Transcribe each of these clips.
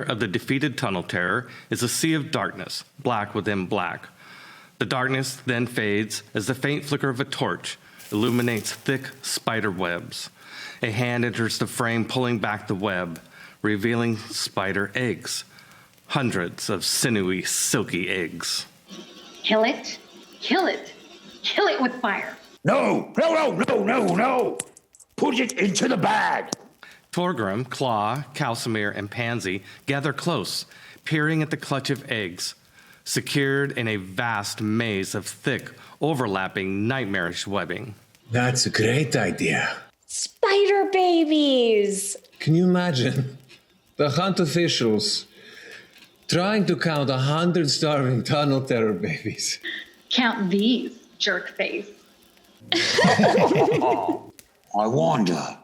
lair of the defeated tunnel terror is a sea of darkness, black within black. The darkness then fades as the faint flicker of a torch illuminates thick spider webs. A hand enters the frame, pulling back the web, revealing spider eggs. Hundreds of sinewy, silky eggs. Kill it. Kill it. Kill it with fire. No. Put it into the bag. Torgrim, Claw, Calcimere, and Pansy gather close, peering at the clutch of eggs, secured in a vast maze of thick, overlapping, nightmarish webbing. That's a great idea. Spider babies! Can you imagine the Hunt officials trying to count 100 starving tunnel terror babies? Count these, jerk face. I wonder,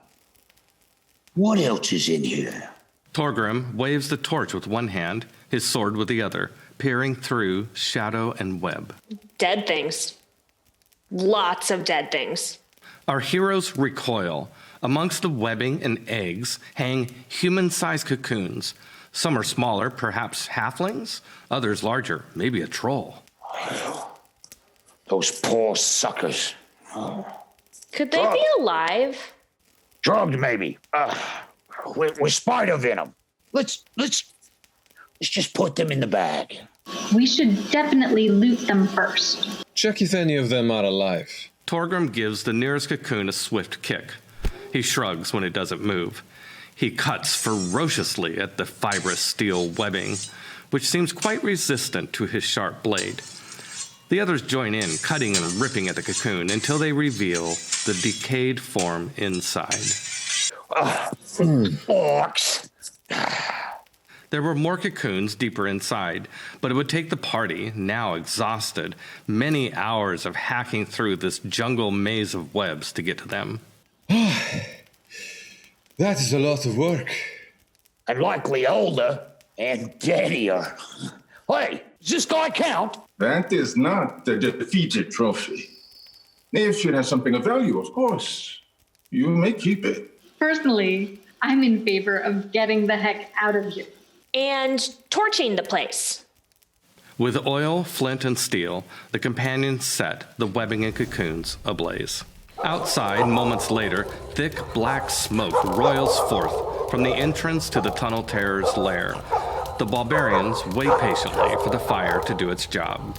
what else is in here? Torgrim waves the torch with one hand, his sword with the other, peering through shadow and web. Dead things. Lots of dead things. Our heroes recoil. Amongst the webbing and eggs hang human-sized cocoons. Some are smaller, perhaps halflings, others larger, maybe a troll. Those poor suckers. Could they be alive? Drugged, maybe. With spider venom. Let's just put them in the bag. We should definitely loot them first. Check if any of them are alive. Torgrim gives the nearest cocoon a swift kick. He shrugs when it doesn't move. He cuts ferociously at the fibrous steel webbing, which seems quite resistant to his sharp blade. The others join in, cutting and ripping at the cocoon until they reveal the decayed form inside. Orcs. There were more cocoons deeper inside, but it would take the party, now exhausted, many hours of hacking through this jungle maze of webs to get to them. That is a lot of work. And likely older and deadier. Hey, does this guy count? That is not the defeated trophy. Knave should have something of value, of course. You may keep it. Personally, I'm in favor of getting the heck out of here. And torching the place. With oil, flint, and steel, the companions set the webbing and cocoons ablaze. Outside, moments later, thick black smoke roils forth from the entrance to the tunnel terror's lair. The barbarians wait patiently for the fire to do its job.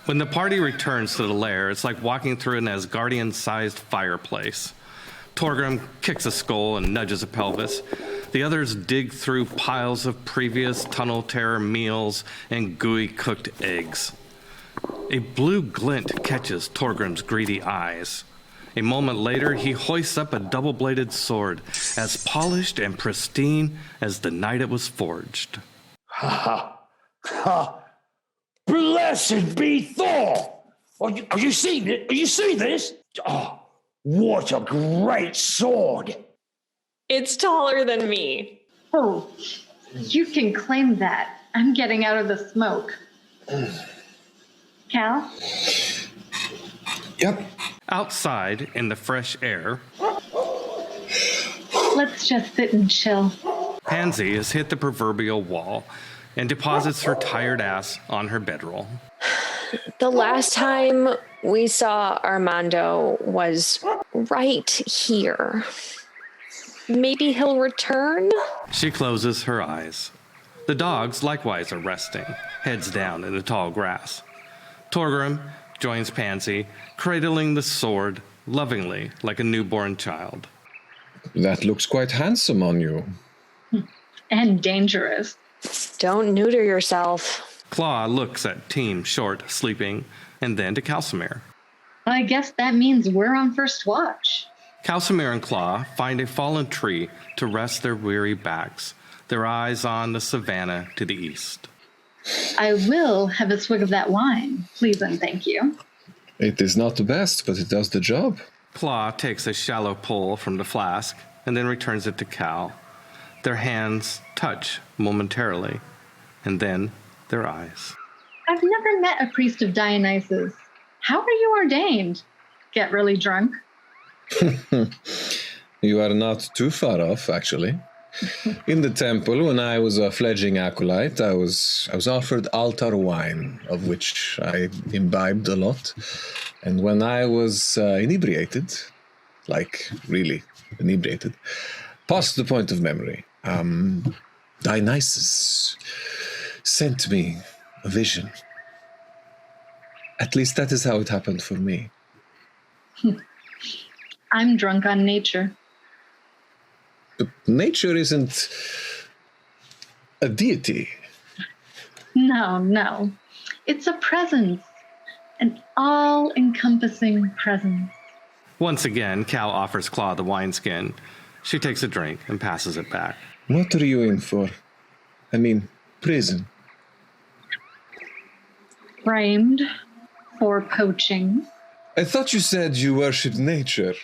When the party returns to the lair, it's like walking through an Asgardian-sized fireplace. Torgrim kicks a skull and nudges a pelvis. The others dig through piles of previous tunnel terror meals and gooey cooked eggs. A blue glint catches Torgrim's greedy eyes. A moment later, he hoists up a double-bladed sword, as polished and pristine as the night it was forged. Ha ha! Blessed be Thor! Are you seeing it? Are you seeing this? Oh, what a great sword! It's taller than me. Oh, you can claim that. I'm getting out of the smoke. Cal? Yep. Outside, in the fresh air, Let's just sit and chill. Pansy has hit the proverbial wall and deposits her tired ass on her bedroll. The last time we saw Armando was right here. Maybe he'll return? She closes her eyes. The dogs likewise are resting, heads down in the tall grass. Torgrim joins Pansy, cradling the sword lovingly like a newborn child. That looks quite handsome on you. And dangerous. Don't neuter yourself. Claw looks at Team Short sleeping, and then to Calcimere. I guess that means we're on first watch. Calcimere and Claw find a fallen tree to rest their weary backs, their eyes on the savannah to the east. I will have a swig of that wine, please and thank you. It is not the best, but it does the job. Claw takes a shallow pull from the flask and then returns it to Cal. Their hands touch momentarily, and then their eyes. I've never met a priest of Dionysus. How are you ordained? Get really drunk? You are not too far off, actually. In the temple, when I was a fledgling acolyte, I was offered altar wine, of which I imbibed a lot. And when I was inebriated, like really inebriated, past the point of memory, Dionysus sent me a vision. At least that is how it happened for me. I'm drunk on nature. But nature isn't a deity. No. It's a presence. An all-encompassing presence. Once again, Cal offers Claw the wineskin. She takes a drink and passes it back. What are you in for? I mean, prison. Framed for poaching. I thought you said you worshipped nature.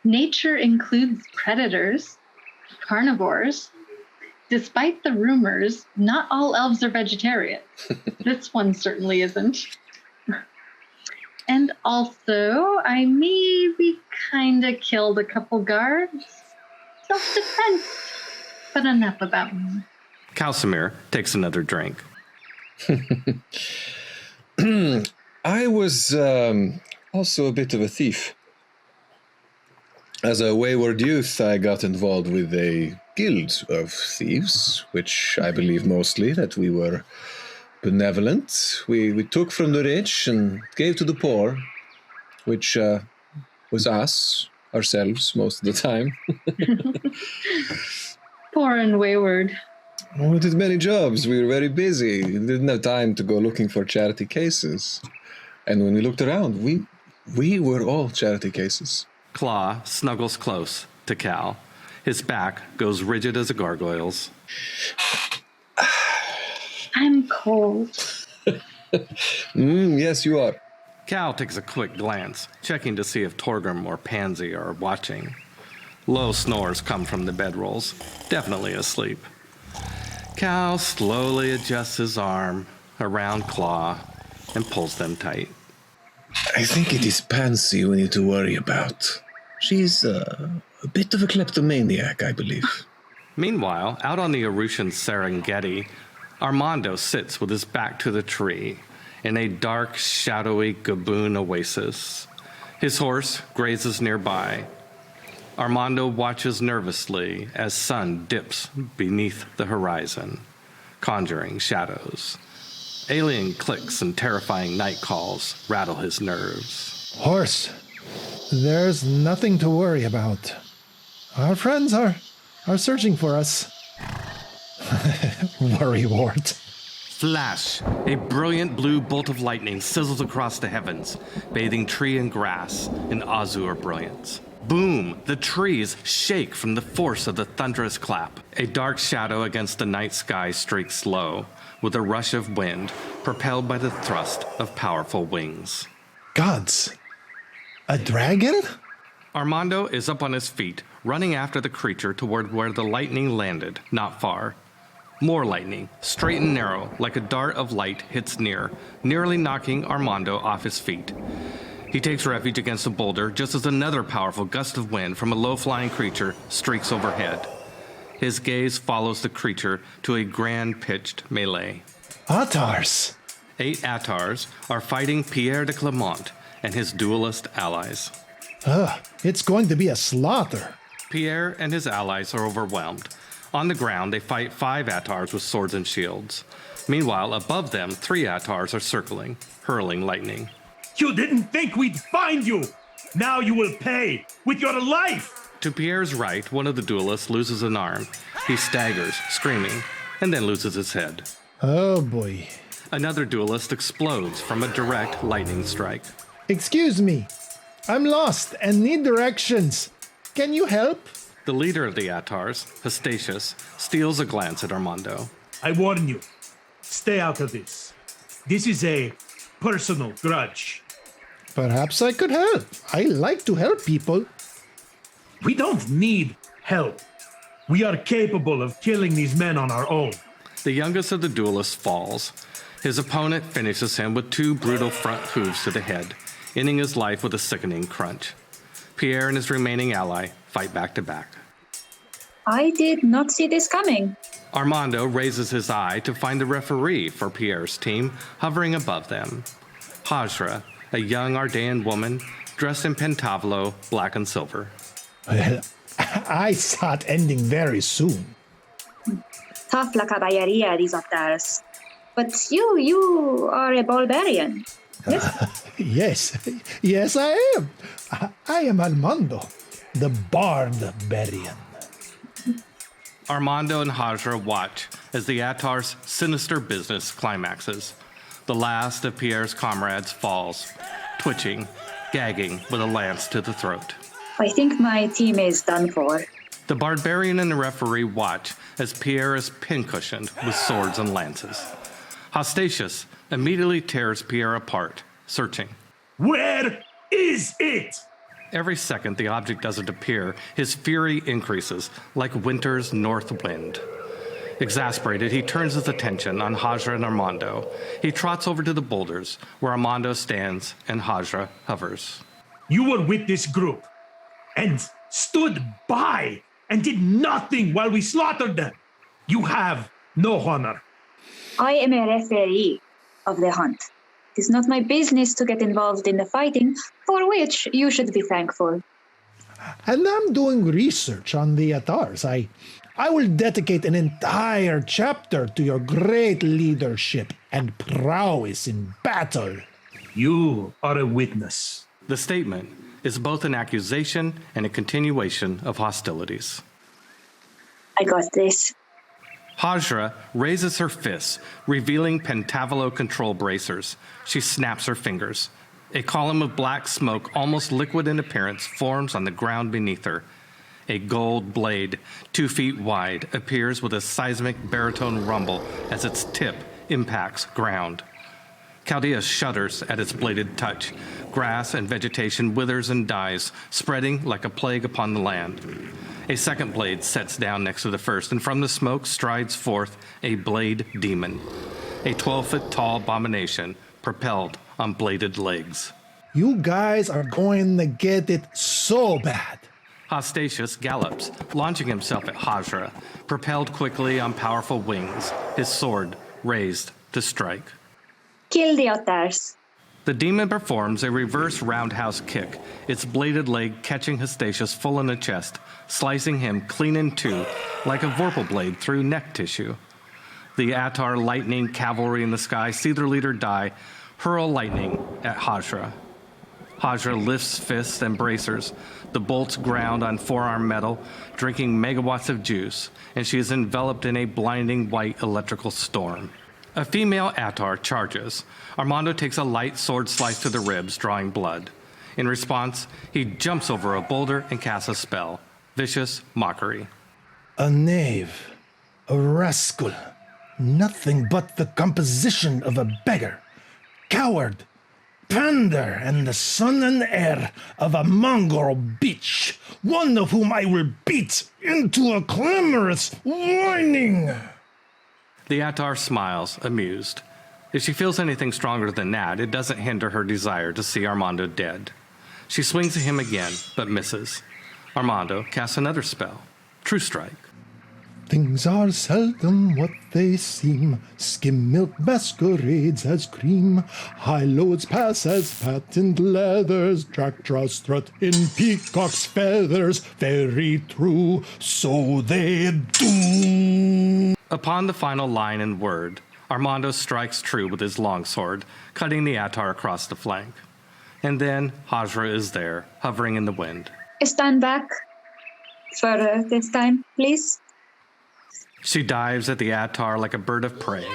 Nature includes predators, carnivores. Despite the rumors, not all elves are vegetarian. This one certainly isn't. And also, I maybe kind of killed a couple guards. Self-defense. But enough about me. Kalsimir takes another drink. I was also a bit of a thief. As a wayward youth, I got involved with a guild of thieves, which I believe mostly that we were benevolent. We took from the rich and gave to the poor, which was us, ourselves, most of the time. Poor and wayward. We did many jobs. We were very busy. We didn't have time to go looking for charity cases. And when we looked around, we were all charity cases. Claw snuggles close to Cal. His back goes rigid as a gargoyle's. I'm cold. Yes, you are. Cal takes a quick glance, checking to see if Torgrim or Pansy are watching. Low snores come from the bedrolls, definitely asleep. Cal slowly adjusts his arm around Claw and pulls them tight. I think it is Pansy we need to worry about. She's a bit of a kleptomaniac, I believe. Meanwhile, out on the Arushan Serengeti, Armando sits with his back to the tree in a dark, shadowy Gaboon oasis. His horse grazes nearby. Armando watches nervously as sun dips beneath the horizon, conjuring shadows. Alien clicks and terrifying night calls rattle his nerves. Horse, there's nothing to worry about. Our friends are searching for us. Worrywart. Flash! A brilliant blue bolt of lightning sizzles across the heavens, bathing tree and grass in azure brilliance. Boom! The trees shake from the force of the thunderous clap. A dark shadow against the night sky streaks low, with a rush of wind, propelled by the thrust of powerful wings. Gods! A dragon? Armando is up on his feet, running after the creature toward where the lightning landed, not far. More lightning, straight and narrow, like a dart of light, hits near, nearly knocking Armando off his feet. He takes refuge against a boulder just as another powerful gust of wind from a low-flying creature streaks overhead. His gaze follows the creature to a grand-pitched melee. Atars! 8 Atars are fighting Pierre de Clement and his duelist allies. It's going to be a slaughter. Pierre and his allies are overwhelmed. On the ground, they fight 5 Atars with swords and shields. Meanwhile, above them, 3 Atars are circling, hurling lightning. You didn't think we'd find you! Now you will pay with your life! To Pierre's right, one of the duelists loses an arm. He staggers, screaming, and then loses his head. Oh boy. Another duelist explodes from a direct lightning strike. Excuse me. I'm lost and need directions. Can you help? The leader of the Atars, Hestatius, steals a glance at Armando. I warn you, stay out of this. This is a personal grudge. Perhaps I could help. I like to help people. We don't need help. We are capable of killing these men on our own. The youngest of the duelists falls. His opponent finishes him with 2 brutal front hooves to the head, ending his life with a sickening crunch. Pierre and his remaining ally fight back to back. I did not see this coming. Armando raises his eye to find the referee for Pierre's team hovering above them. Hajra, a young Ardean woman dressed in pentavolo, black and silver. Well, I saw it ending very soon. Tough la caballeria, these Octars. But you are a barbarian. Yes? Yes, I am. I am Armando, the barbarian. Armando and Hajra watch as the Attar's sinister business climaxes. The last of Pierre's comrades falls, twitching, gagging with a lance to the throat. I think my team is done for. The barbarian and the referee watch as Pierre is pincushioned with swords and lances. Hostatius immediately tears Pierre apart, searching. Where is it? Every second the object doesn't appear, his fury increases like winter's north wind. Exasperated, he turns his attention on Hajra and Armando. He trots over to the boulders, where Armando stands and Hajra hovers. You were with this group and stood by and did nothing while we slaughtered them. You have no honor. I am a referee of the hunt. It is not my business to get involved in the fighting, for which you should be thankful. And I'm doing research on the Attars. I will dedicate an entire chapter to your great leadership and prowess in battle. You are a witness. The statement is both an accusation and a continuation of hostilities. I got this. Hajra raises her fists, revealing pentavolo control bracers. She snaps her fingers. A column of black smoke, almost liquid in appearance, forms on the ground beneath her. A gold blade, 2 feet wide, appears with a seismic baritone rumble as its tip impacts ground. Chaldea shudders at its bladed touch. Grass and vegetation withers and dies, spreading like a plague upon the land. A second blade sets down next to the first, and from the smoke strides forth a blade demon, a 12-foot-tall abomination propelled on bladed legs. You guys are going to get it so bad. Hostatius gallops, launching himself at Hajra, propelled quickly on powerful wings, his sword raised to strike. Kill the Ottars. The demon performs a reverse roundhouse kick, its bladed leg catching Hostatius full in the chest, slicing him clean in two like a vorpal blade through neck tissue. The Attar lightning cavalry in the sky see their leader die, hurl lightning at Hajra. Hajra lifts fists and bracers, the bolts ground on forearm metal, drinking megawatts of juice, and she is enveloped in a blinding white electrical storm. A female Attar charges. Armando takes a light sword slice to the ribs, drawing blood. In response, he jumps over a boulder and casts a spell. Vicious mockery. A knave, a rascal, nothing but the composition of a beggar, coward, pander, and the son and heir of a mongrel bitch, one of whom I will beat into a clamorous whining. The Attar smiles, amused. If she feels anything stronger than that, it doesn't hinder her desire to see Armando dead. She swings at him again, but misses. Armando casts another spell, True Strike. Things are seldom what they seem. Skim milk masquerades as cream. High loads pass as patent leathers. Track draws strut in peacock's feathers. Very true, so they do. Upon the final line and word, Armando strikes true with his longsword, cutting the Attar across the flank. And then Hajra is there, hovering in the wind. Stand back for this time, please. She dives at the Attar like a bird of prey,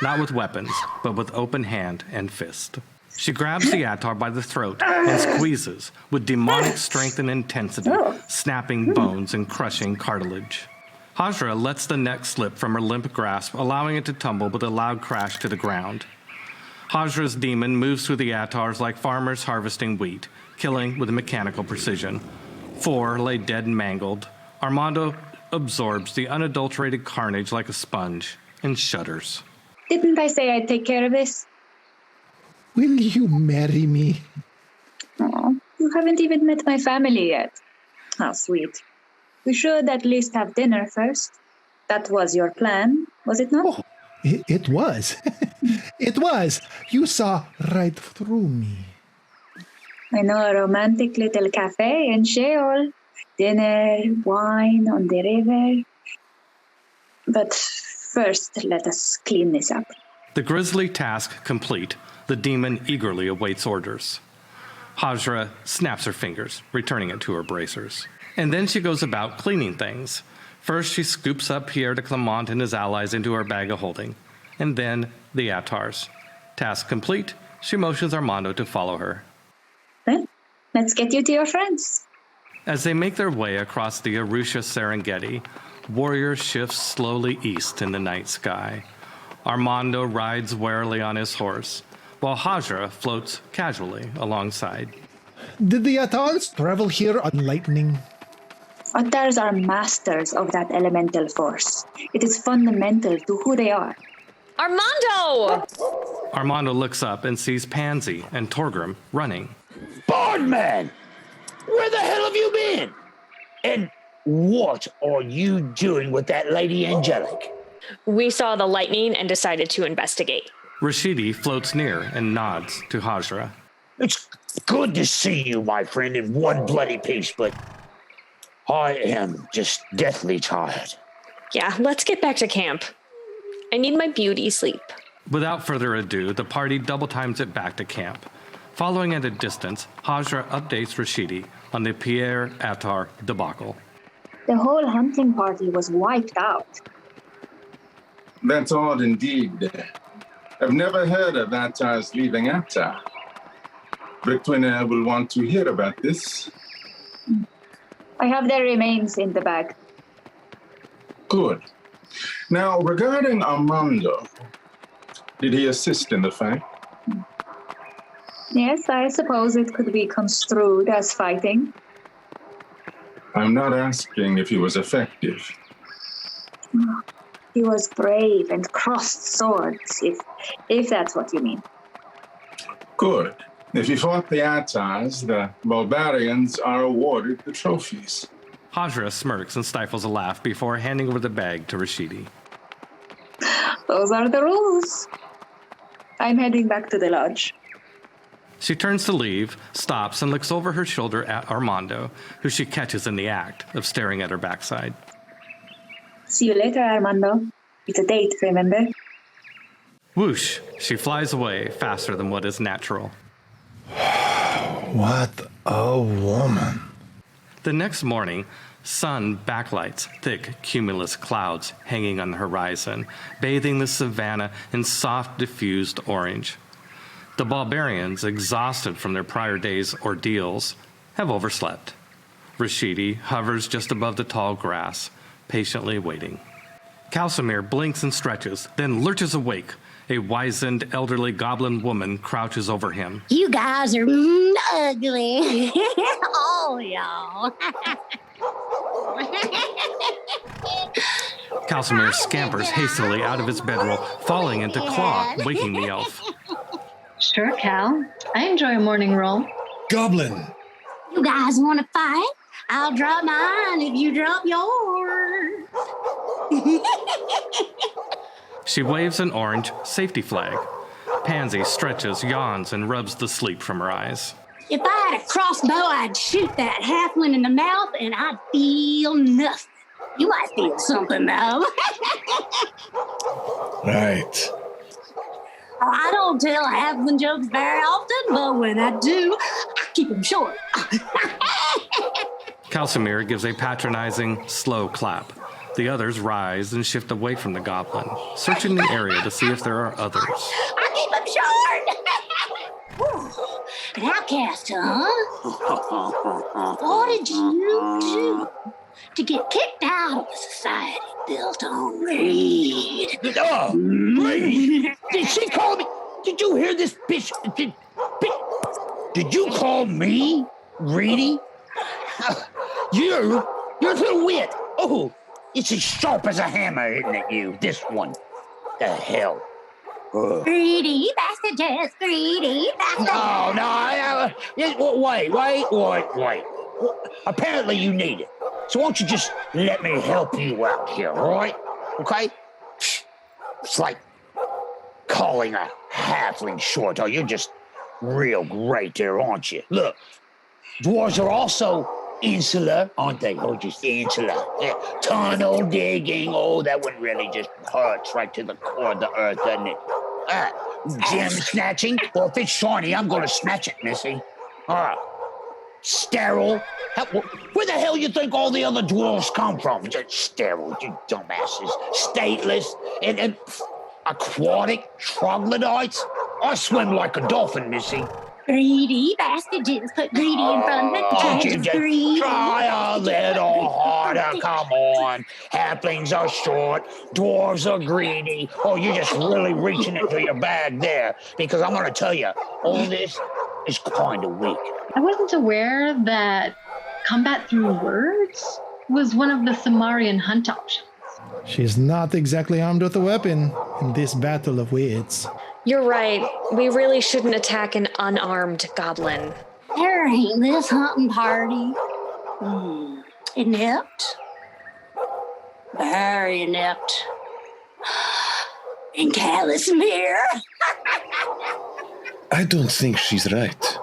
not with weapons, but with open hand and fist. She grabs the Attar by the throat and squeezes with demonic strength and intensity, snapping bones and crushing cartilage. Hajra lets the neck slip from her limp grasp, allowing it to tumble with a loud crash to the ground. Hajra's demon moves through the Attars like farmers harvesting wheat, killing with mechanical precision. 4 lay dead and mangled. Armando absorbs the unadulterated carnage like a sponge and shudders. Didn't I say I'd take care of this? Will you marry me? Oh, you haven't even met my family yet. How sweet. We should at least have dinner first. That was your plan, was it not? Oh, it was. It was. You saw right through me. I know a romantic little cafe in Sheol. Dinner, wine on the river. But first, let us clean this up. The grisly task complete, the demon eagerly awaits orders. Hajra snaps her fingers, returning it to her bracers. And then she goes about cleaning things. First, she scoops up Pierre de Clement and his allies into her bag of holding, and then the Atars. Task complete, she motions Armando to follow her. Well, let's get you to your friends. As they make their way across the Arusha Serengeti, Warrior shifts slowly east in the night sky. Armando rides warily on his horse, while Hajra floats casually alongside. Did the Atars travel here on lightning? Otters are masters of that elemental force. It is fundamental to who they are. Armando! Armando looks up and sees Pansy and Torgrim running. Bardman! Where the hell have you been? And what are you doing with that Lady Angelic? We saw the lightning and decided to investigate. Rashidi floats near and nods to Hajra. It's good to see you, my friend, in one bloody piece, but I am just deathly tired. Yeah, let's get back to camp. I need my beauty sleep. Without further ado, the party double times it back to camp. Following at a distance, Hajra updates Rashidi on the Pierre Attar debacle. The whole hunting party was wiped out. That's odd indeed. I've never heard of Attars leaving Attar. Victorina will want to hear about this. I have their remains in the bag. Good. Now, regarding Armando, did he assist in the fight? Yes, I suppose it could be construed as fighting. I'm not asking if he was effective. He was brave and crossed swords, if that's what you mean. Good. If he fought the Attars, the barbarians are awarded the trophies. Hajra smirks and stifles a laugh before handing over the bag to Rashidi. Those are the rules. I'm heading back to the lodge. She turns to leave, stops, and looks over her shoulder at Armando, who she catches in the act of staring at her backside. See you later, Armando. It's a date, remember? Whoosh! She flies away faster than what is natural. What a woman. The next morning, sun backlights thick cumulus clouds hanging on the horizon, bathing the savannah in soft diffused orange. The barbarians, exhausted from their prior day's ordeals, have overslept. Rashidi hovers just above the tall grass, patiently waiting. Kalsamir blinks and stretches, then lurches awake. A wizened, elderly goblin woman crouches over him. You guys are ugly. All y'all. Kalsamir scampers hastily out of his bedroll, falling into Claw, waking the elf. Sure, Cal. I enjoy a morning roll. Goblin. You guys want to fight? I'll drop mine if you drop yours. She waves an orange safety flag. Pansy stretches, yawns, and rubs the sleep from her eyes. If I had a crossbow, I'd shoot that halfling in the mouth and I'd feel nothing. You might feel something, though. Right. I don't tell halfling jokes very often, but when I do, I keep them short. Kalsamir gives a patronizing, slow clap. The others rise and shift away from the goblin, searching the area to see if there are others. I keep them short. An outcast, huh? What did you do to get kicked out of a society built on greed? Oh, greed? Did she call me? Did you hear this bitch? Did you call me greedy? You're a little wit. Oh, it's as sharp as a hammer, isn't it, you? This one. The hell? Ugh. Greedy bastards, greedy bastards. No. Wait. Apparently you need it. So why don't you just let me help you out here, all right? Okay? It's like calling a halfling short. Oh, you're just real great there, aren't you? Look, dwarves are also insular, aren't they? Oh, just insular. Yeah. Tunnel digging. Oh, that one really just hurts right to the core of the earth, doesn't it? Gem snatching. Well, if it's shiny, I'm going to snatch it, Missy. Sterile. Where the hell you think all the other dwarves come from? Just sterile, you dumbasses. Stateless and aquatic troglodytes. I swim like a dolphin, Missy. Greedy bastard, just put greedy in front of it. Greedy. Try a little harder, come on. Halflings are short, dwarves are greedy. Oh, you're just really reaching into your bag there. Because I'm going to tell you, all this is kind of weak. I wasn't aware that combat through words was one of the Somarrian Hunt options. She's not exactly armed with a weapon in this battle of wits. You're right. We really shouldn't attack an unarmed goblin. There ain't this hunting party. Inept. Very inept. And callous mirror. I don't think she's right.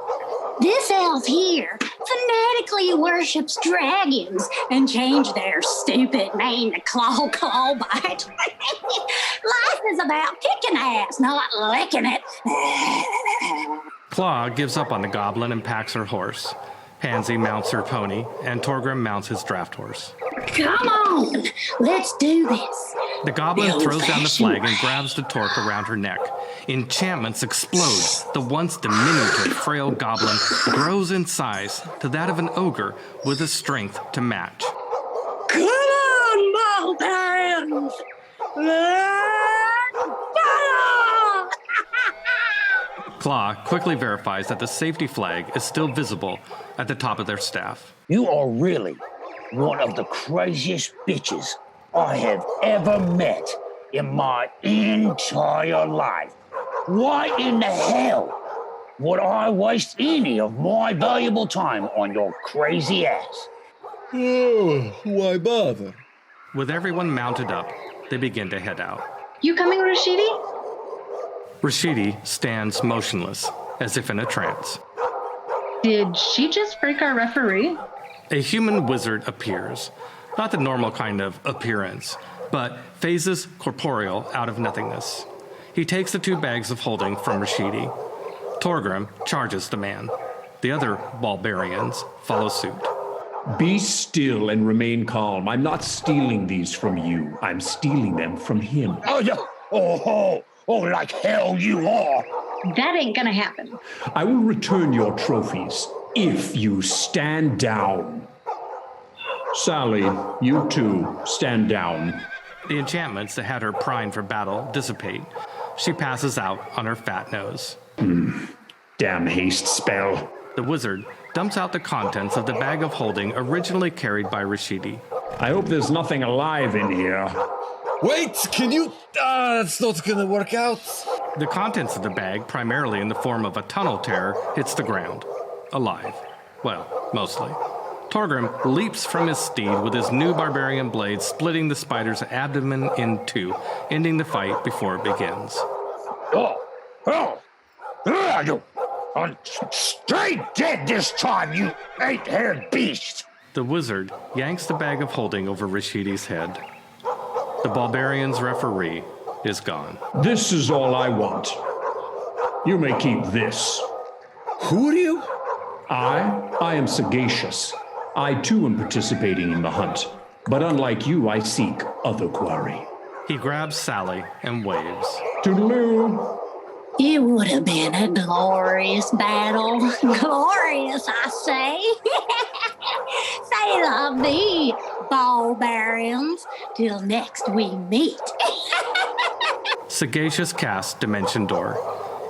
This elf here fanatically worships dragons and changed their stupid name to Clawbite. Life is about kicking ass, not licking it. Claw gives up on the goblin and packs her horse. Pansy mounts her pony, and Torgrim mounts his draft horse. Come on, let's do this. The goblin throws down the flag and grabs the torque around her neck. Enchantments explode. The once diminutive, frail goblin grows in size to that of an ogre with a strength to match. Come on, barbarians! Fire! Claw quickly verifies that the safety flag is still visible at the top of their staff. You are really one of the craziest bitches I have ever met in my entire life. Why in the hell would I waste any of my valuable time on your crazy ass? Oh, why bother? With everyone mounted up, they begin to head out. You coming, Rashidi? Rashidi stands motionless, as if in a trance. Did she just break our referee? A human wizard appears. Not the normal kind of appearance, but phases corporeal out of nothingness. He takes the 2 bags of holding from Rashidi. Torgrim charges the man. The other barbarians follow suit. Be still and remain calm. I'm not stealing these from you. I'm stealing them from him. Oh, like hell you are. That ain't gonna happen. I will return your trophies if you stand down. Sally, you too, stand down. The enchantments that had her primed for battle dissipate. She passes out on her fat nose. Damn haste spell. The wizard dumps out the contents of the bag of holding originally carried by Rashidi. I hope there's nothing alive in here. Wait, can you... that's not gonna work out. The contents of the bag, primarily in the form of a tunnel tear, hits the ground. Alive. Well, mostly. Torgrim leaps from his steed with his new barbarian blade splitting the spider's abdomen in 2, ending the fight before it begins. I'm straight dead this time, you 8-haired beast! The wizard yanks the bag of holding over Rashidi's head. The barbarian's referee is gone. This is all I want. You may keep this. Who are you? I am sagacious. I too am participating in the hunt. But unlike you, I seek other quarry. He grabs Sally and waves. Toodaloo. It would have been a glorious battle. Glorious, I say. Say of thee, barbarians, till next we meet. Sagacious casts Dimension Door.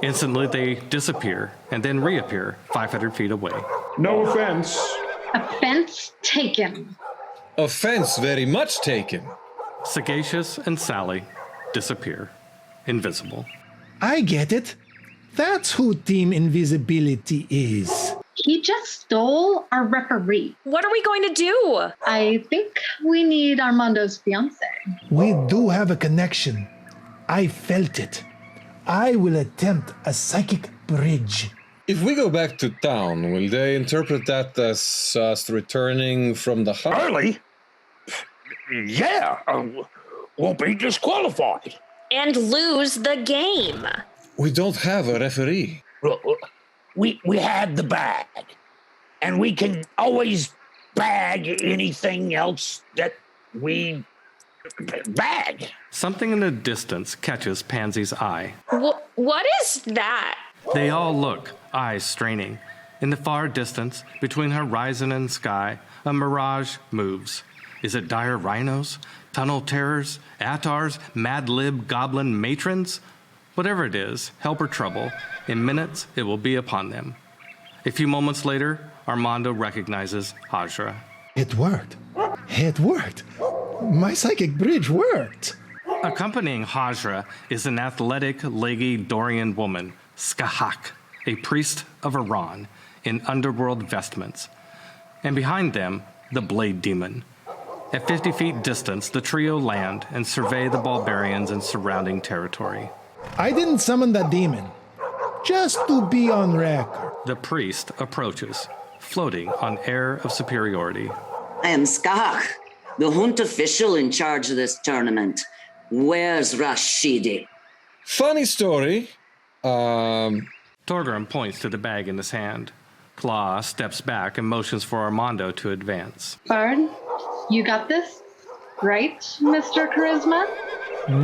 Instantly they disappear and then reappear 500 feet away. No offense. Offense taken. Offense very much taken. Sagacious and Sally disappear. Invisible. I get it. That's who Team Invisibility is. He just stole our referee. What are we going to do? I think we need Armando's fiance. We do have a connection. I felt it. I will attempt a psychic bridge. If we go back to town, will they interpret that as us returning from the hunt? Early? Yeah. Won't be disqualified. And lose the game. We don't have a referee. We had the bag. And we can always bag anything else that we bag. Something in the distance catches Pansy's eye. What is that? They all look, eyes straining. In the far distance, between horizon and sky, a mirage moves. Is it dire rhinos, tunnel terrors, atars, mad lib goblin matrons? Whatever it is, help or trouble, in minutes it will be upon them. A few moments later, Armando recognizes Hajra. It worked. It worked. My psychic bridge worked. Accompanying Hajra is an athletic, leggy Dorian woman, Skahak, a priest of Iran, in underworld vestments. And behind them, the Blade Demon. At 50 feet distance, the trio land and survey the barbarians and surrounding territory. I didn't summon that demon. Just to be on record. The priest approaches, floating on air of superiority. I am Skahak, the Hunt official in charge of this tournament. Where's Rashidi? Funny story. Torgrim points to the bag in his hand. Claw steps back and motions for Armando to advance. Bard, you got this? Right, Mr. Charisma?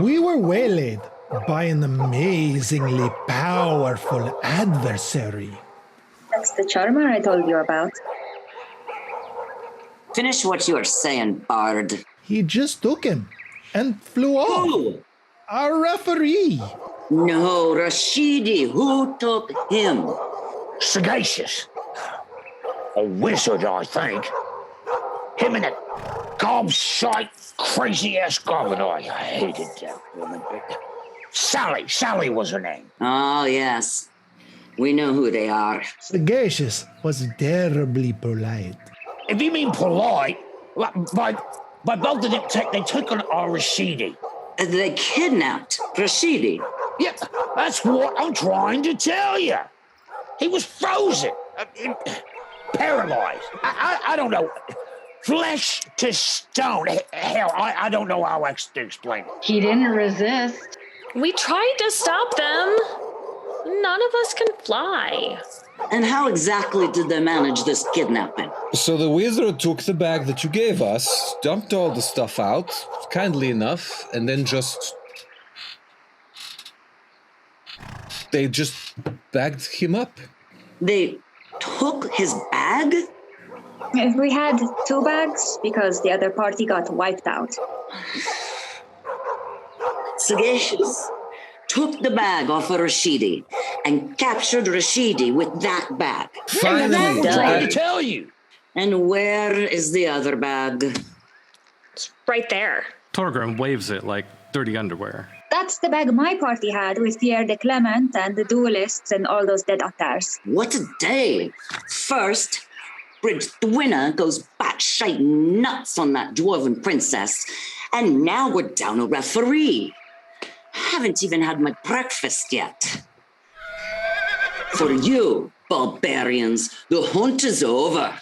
We were waylaid by an amazingly powerful adversary. That's the charmer I told you about. Finish what you are saying, Bard. He just took him and flew off. Who? Our referee. No, Rashidi. Who took him? Sagacious. A wizard, I think. Him and that gobshite, crazy-ass goblin. I hated that woman. Sally was her name. Oh, yes. We know who they are. Sagacious was terribly polite. If you mean polite, by both of them, they took on our Rashidi. They kidnapped Rashidi. Yeah, that's what I'm trying to tell you. He was frozen, paralyzed. I don't know. Flesh to stone. Hell, I don't know how else to explain it. He didn't resist. We tried to stop them. None of us can fly. And how exactly did they manage this kidnapping? So the wizard took the bag that you gave us, dumped all the stuff out, kindly enough, and then they just bagged him up. They took his bag? We had 2 bags because the other party got wiped out. Sagacious took the bag off of Rashidi and captured Rashidi with that bag. Finally, I'm trying to tell you. And where is the other bag? It's right there. Torgrim waves it like dirty underwear. That's the bag my party had with Pierre de Clement and the duelists and all those dead actors. What a day. First, Bridgedwinner goes batshite nuts on that dwarven princess. And now we're down a referee. Haven't even had my breakfast yet. For you, barbarians, the hunt is over.